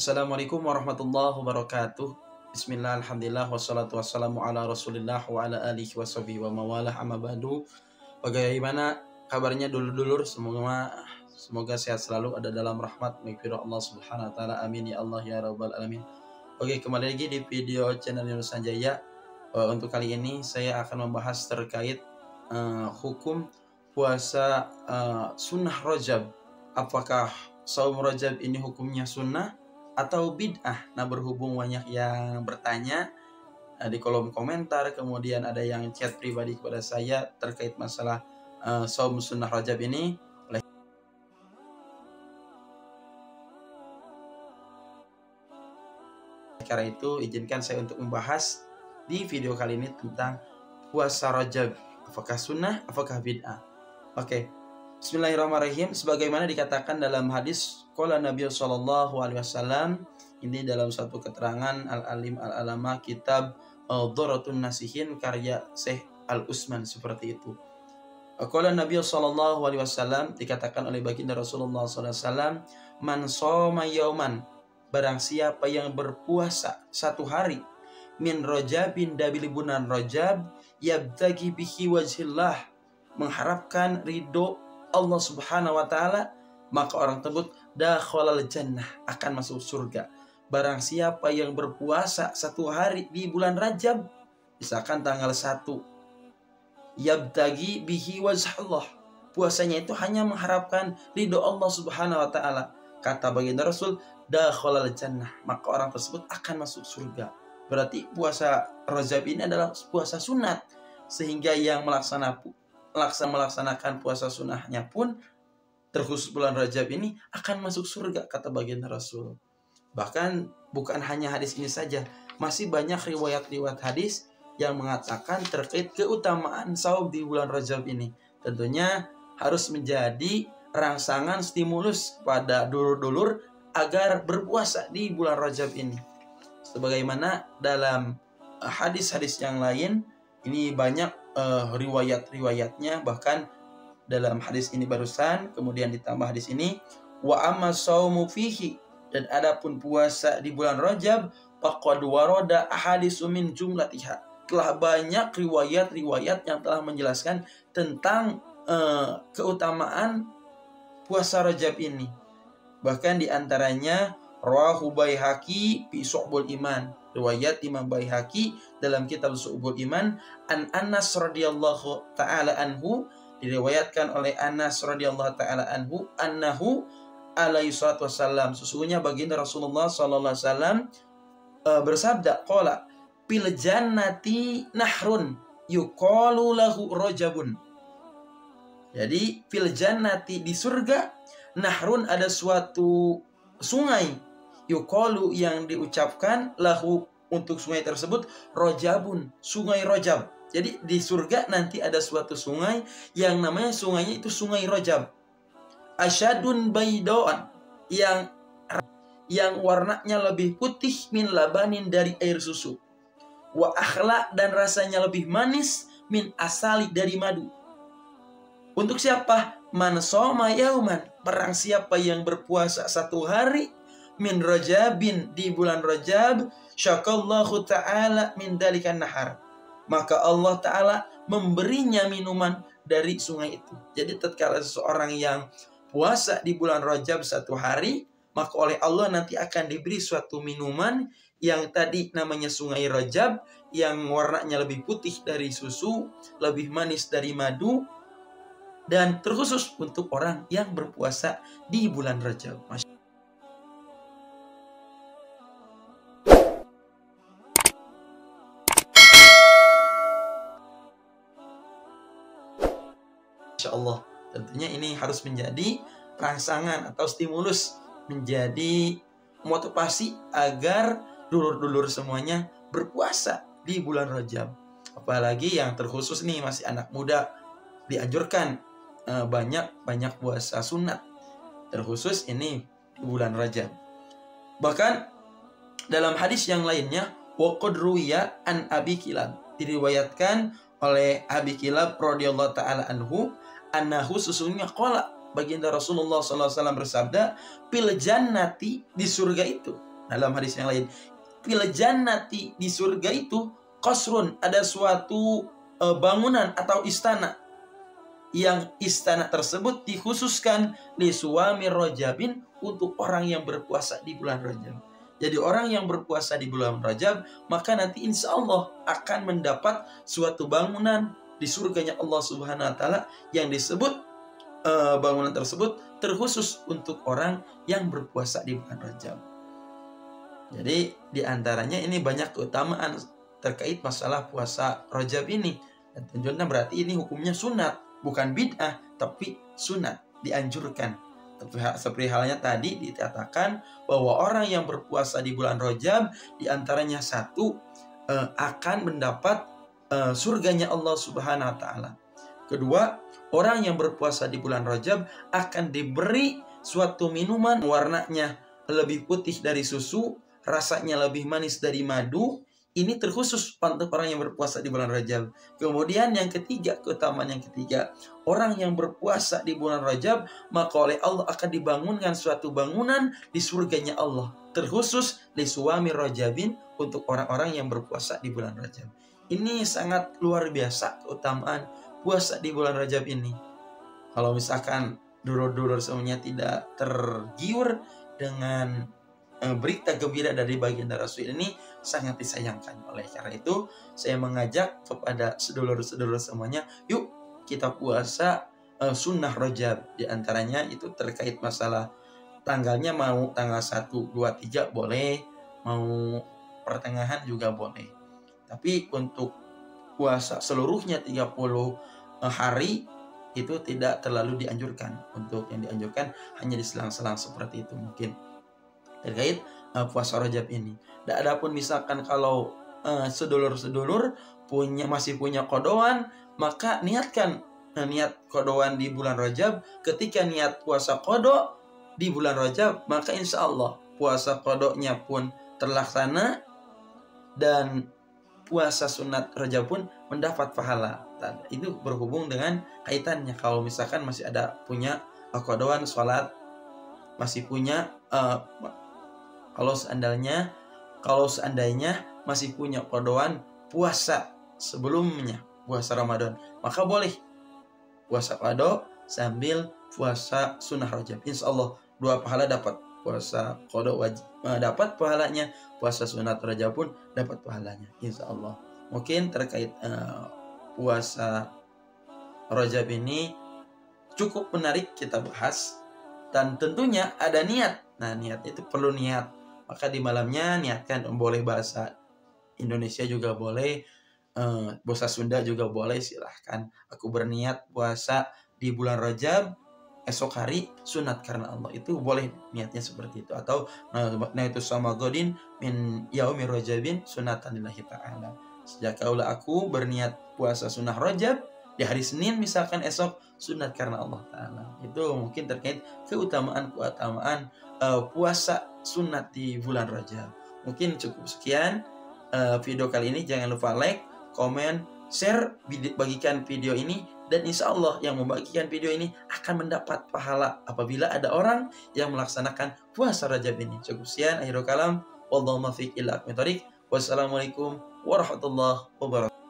Assalamualaikum warahmatullahi wabarakatuh. Bismillah, alhamdulillah, wassalatu wassalamu ala rasulillah wa ala alihi wa sahbihi wa mawalah, amma ba'du. Bagaimana kabarnya dulur-dulur? Semoga sehat selalu, ada dalam rahmat maghfirah Allah subhanahu wa ta'ala. Amin ya Allah ya rabbal alamin. Oke, kembali lagi di video channel Yunus Sanjaya. Untuk kali ini saya akan membahas terkait hukum puasa sunnah Rajab. Apakah saum Rajab ini hukumnya sunnah atau bid'ah? Nah, berhubung banyak yang bertanya di kolom komentar, kemudian ada yang chat pribadi kepada saya terkait masalah saum sunnah Rajab ini. Oleh karena itu, izinkan saya untuk membahas di video kali ini tentang puasa Rajab. Apakah sunnah, apakah bid'ah? Oke. Bismillahirrahmanirrahim. Sebagaimana dikatakan dalam hadis qala Nabi sallallahu alaihi wasallam, ini dalam satu keterangan Al-Alim Al-Alama kitab Dhurratun Nasihin karya Syekh Al-Utsman, seperti itu. Qala Nabi sallallahu alaihi wasallam, dikatakan oleh baginda Rasulullah sallallahu alaihi wasallam, man shoma yauman, barang siapa yang berpuasa satu hari, min Rajabin, dari bulan Rajab, yabtagi bihi wajhillah, mengharapkan ridho Allah subhanahu wa ta'ala, maka orang tersebut dakhalal jannah, akan masuk surga. Barang siapa yang berpuasa satu hari di bulan Rajab, misalkan tanggal 1, yabtagi bihi wajhallah, puasanya itu hanya mengharapkan ridho Allah subhanahu wa ta'ala, kata baginda Rasul, dakhalal jannah, maka orang tersebut akan masuk surga. Berarti puasa Rajab ini adalah puasa sunat, sehingga yang melaksanakan puasa sunnahnya pun terkhusus bulan Rajab ini akan masuk surga, kata baginda Rasul. Bahkan bukan hanya hadis ini saja, masih banyak riwayat-riwayat hadis yang mengatakan terkait keutamaan saum di bulan Rajab ini. Tentunya harus menjadi rangsangan stimulus pada dulur-dulur agar berpuasa di bulan Rajab ini. Sebagaimana dalam hadis-hadis yang lain, ini banyak riwayat-riwayatnya, bahkan dalam hadis ini barusan kemudian ditambah hadis ini, wa amma saumu fihi, dan adapun puasa di bulan Rajab, faqad warada ahaditsu min jumlatiha, telah banyak riwayat-riwayat yang telah menjelaskan tentang keutamaan puasa Rajab ini. Bahkan diantaranya rawahu Baihaqi fi Syu'bul Iman, riwayat Imam Baihaqi dalam kitab Syu'bul Iman, an Anas radhiyallahu taala anhu, diriwayatkan oleh Anas radhiyallahu taala anhu, annahu alaihi salatu wasallam, sesungguhnya baginda Rasulullah sallallahu alaihi wasallam bersabda, qala fil jannati nahrun yuqalu lahu Rajabun. Jadi fil jannati, di surga, nahrun, ada suatu sungai, yuqalu, yang diucapkan, lahu, untuk sungai tersebut, Rajabun, sungai Rajab. Jadi di surga nanti ada suatu sungai yang namanya sungainya itu sungai Rajab. Asyadun baidoan, yang warnanya lebih putih, min labanin, dari air susu. Wa akhla, dan rasanya lebih manis, min asali, dari madu. Untuk siapa? Man shoma yauman, barang siapa yang berpuasa satu hari, min Rajabin, di bulan Rajab, syakallahu ta'ala min dalikan nahar, maka Allah ta'ala memberinya minuman dari sungai itu. Jadi tatkala seseorang yang puasa di bulan Rajab satu hari, maka oleh Allah nanti akan diberi suatu minuman yang tadi namanya sungai Rajab, yang warnanya lebih putih dari susu, lebih manis dari madu, dan terkhusus untuk orang yang berpuasa di bulan Rajab. Masya Allah. Tentunya ini harus menjadi rangsangan atau stimulus, menjadi motivasi agar dulur-dulur semuanya berpuasa di bulan Rajab. Apalagi yang terkhusus nih masih anak muda, dianjurkan banyak puasa sunat, terkhusus ini di bulan Rajab. Bahkan dalam hadis yang lainnya, wa qad ruwiya an Abi Kilab, diriwayatkan oleh Abi Kilab radhiyallahu taala anhu, annahu, sesungguhnya, qala, baginda Rasulullah sallallahu alaihi wasallam bersabda, fil jannati, di surga itu, Dalam hadis yang lain, fil jannati, di surga itu, qasrun, ada suatu bangunan atau istana, yang istana tersebut dikhususkan li suwami rajabin, untuk orang yang berpuasa di bulan Rajab. Jadi orang yang berpuasa di bulan Rajab, maka nanti insya Allah akan mendapat suatu bangunan di surganya Allah Subhanahu wa Ta'ala, yang disebut bangunan tersebut terkhusus untuk orang yang berpuasa di bulan Rajab. Jadi diantaranya ini banyak keutamaan terkait masalah puasa Rajab ini. Dan tentunya berarti ini hukumnya sunat, bukan bid'ah, tapi sunat, dianjurkan. Seperti halnya tadi dikatakan bahwa orang yang berpuasa di bulan Rajab, diantaranya satu, akan mendapat surganya Allah Subhanahu wa Ta'ala. Kedua, orang yang berpuasa di bulan Rajab akan diberi suatu minuman, warnanya lebih putih dari susu, rasanya lebih manis dari madu. Ini terkhusus untuk orang yang berpuasa di bulan Rajab. Kemudian yang ketiga, keutamaan yang ketiga, orang yang berpuasa di bulan Rajab, maka oleh Allah akan dibangunkan suatu bangunan di surganya Allah, terkhusus li suwami rajabin, untuk orang-orang yang berpuasa di bulan Rajab. Ini sangat luar biasa keutamaan puasa di bulan Rajab ini. Kalau misalkan dulur-dulur semuanya tidak tergiur dengan berita gembira dari baginda Rasul ini, sangat disayangkan. Oleh karena itu, saya mengajak kepada sedulur-sedulur semuanya, yuk kita puasa sunnah Rajab. Di antaranya itu terkait masalah tanggalnya, mau tanggal 1, 2, 3 boleh, mau pertengahan juga boleh. Tapi untuk puasa seluruhnya 30 hari itu tidak terlalu dianjurkan. Untuk yang dianjurkan hanya di selang-selang seperti itu mungkin terkait puasa Rajab ini. Dan adapun misalkan kalau sedulur-sedulur masih punya kodoan, maka niatkan niat kodoan di bulan Rajab. Ketika niat puasa kodo di bulan Rajab, maka insya Allah puasa kodonya pun terlaksana, dan puasa sunat Rajab pun mendapat pahala. Itu berhubung dengan kaitannya. Kalau misalkan masih ada punya kodoan sholat, masih punya kalau seandainya masih punya kodoan puasa sebelumnya, puasa Ramadan, maka boleh puasa kodo sambil puasa sunnah Rajab. Insya Allah 2 pahala dapat. Puasa kodo wajib dapat pahalanya, puasa sunat Rajab pun dapat pahalanya, insya Allah. Mungkin terkait puasa Rajab ini cukup menarik kita bahas, dan tentunya ada niat. Nah, niat itu perlu niat. Maka di malamnya niatkan, boleh bahasa Indonesia juga boleh, bahasa Sunda juga boleh, silahkan. Aku berniat puasa di bulan Rajab, esok hari sunat karena Allah, itu boleh niatnya seperti itu. Atau nah itu sama godin min yaumi rajabin sunatan lillahi ta'ala, sejak kaulah aku berniat puasa sunnah Rajab di hari Senin misalkan esok, sunat karena Allah Ta'ala. Itu mungkin terkait keutamaan puasa sunat di bulan Rajab. Mungkin cukup sekian video kali ini. Jangan lupa like, komen, share, bagikan video ini. Dan insya Allah yang membagikan video ini akan mendapat pahala apabila ada orang yang melaksanakan puasa Rajab ini. Cukup sekian, akhirul kalam. Wallahu muwaffiq ila aqwamit thoriq. Wassalamualaikum warahmatullahi wabarakatuh.